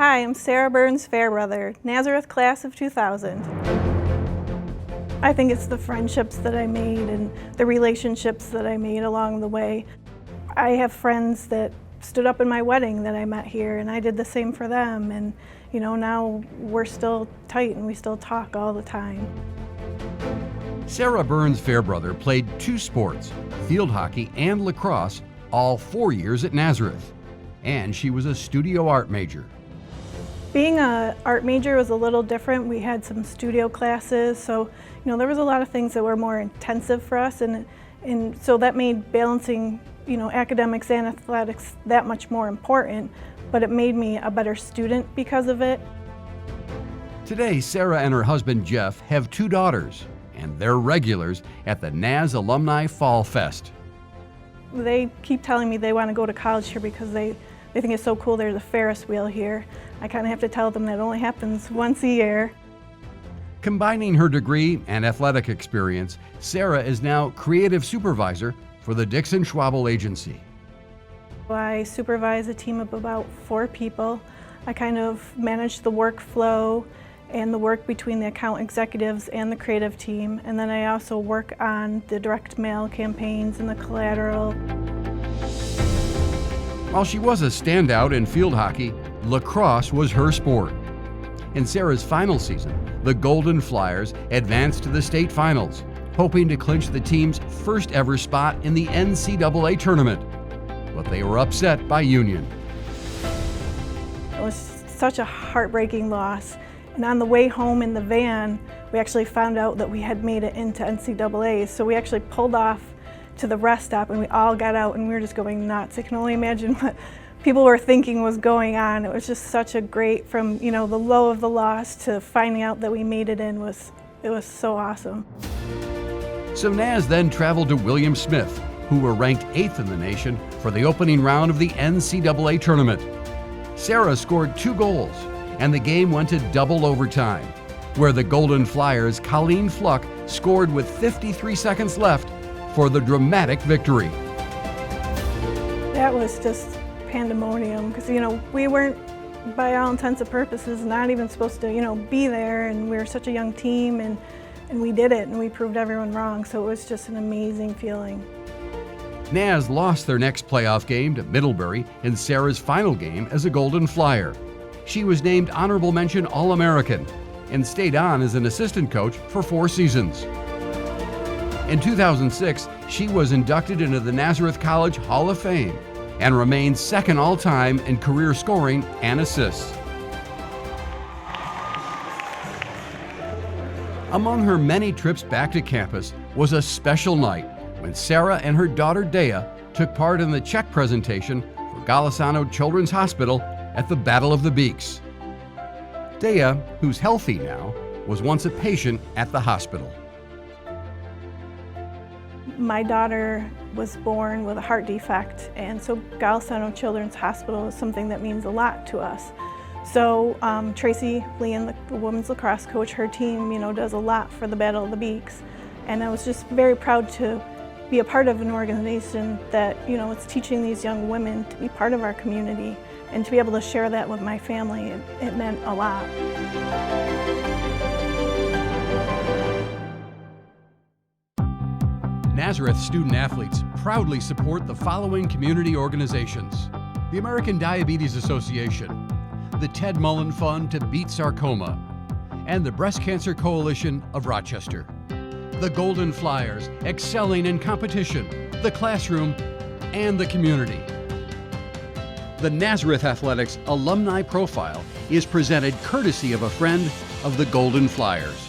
Hi, I'm Sarah Burns Fairbrother, Nazareth class of 2000. I think it's the friendships that I made and the relationships that I made along the way. I have friends that stood up in my wedding that I met here, and I did the same for them, and now we're still tight and we still talk all the time. Sarah Burns Fairbrother played 2 sports, field hockey and lacrosse, all 4 years at Nazareth. And she was a studio art major. Being an art major was a little different. We had some studio classes, so there was a lot of things that were more intensive for us, and so that made balancing academics and athletics that much more important, but it made me a better student because of it. Today, Sarah and her husband Jeff have 2 daughters, and they're regulars at the Naz Alumni Fall Fest. They keep telling me they want to go to college here because they think it's so cool. There's a Ferris wheel here. I kind of have to tell them that only happens once a year. Combining her degree and athletic experience, Sarah is now creative supervisor for the Dixon Schwabel Agency. I supervise a team of about 4 people. I kind of manage the workflow and the work between the account executives and the creative team. And then I also work on the direct mail campaigns and the collateral. While she was a standout in field hockey, lacrosse was her sport. In Sarah's final season, the Golden Flyers advanced to the state finals, hoping to clinch the team's first ever spot in the NCAA tournament. But they were upset by Union. It was such a heartbreaking loss. And on the way home in the van, we actually found out that we had made it into NCAA. So we actually pulled off to the rest stop and we all got out and we were just going nuts. I can only imagine what people were thinking was going on. It was just such a great, from the low of the loss to finding out that we made it in, it was so awesome. So Naz then traveled to William Smith, who were ranked 8th in the nation for the opening round of the NCAA tournament. Sarah scored 2 goals, and the game went to double overtime, where the Golden Flyers' Colleen Fluck scored with 53 seconds left for the dramatic victory. That was just pandemonium, because we weren't, by all intents and purposes, not even supposed to be there, and we were such a young team, and we did it, and we proved everyone wrong, so it was just an amazing feeling. Naz lost their next playoff game to Middlebury in Sarah's final game as a Golden Flyer. She was named Honorable Mention All-American and stayed on as an assistant coach for 4 seasons. In 2006, she was inducted into the Nazareth College Hall of Fame and remains second all-time in career scoring and assists. Among her many trips back to campus was a special night when Sarah and her daughter Dea took part in the check presentation for Golisano Children's Hospital at the Battle of the Beaks. Dea, who's healthy now, was once a patient at the hospital. My daughter was born with a heart defect, and so Golisano Children's Hospital is something that means a lot to us. So Tracy Leon, the women's lacrosse coach, her team, does a lot for the Battle of the Beaks. And I was just very proud to be a part of an organization that, it's teaching these young women to be part of our community, and to be able to share that with my family, it meant a lot. Nazareth student athletes proudly support the following community organizations: the American Diabetes Association, the Ted Mullen Fund to Beat Sarcoma, and the Breast Cancer Coalition of Rochester. The Golden Flyers, excelling in competition, the classroom, and the community. The Nazareth Athletics Alumni Profile is presented courtesy of a friend of the Golden Flyers.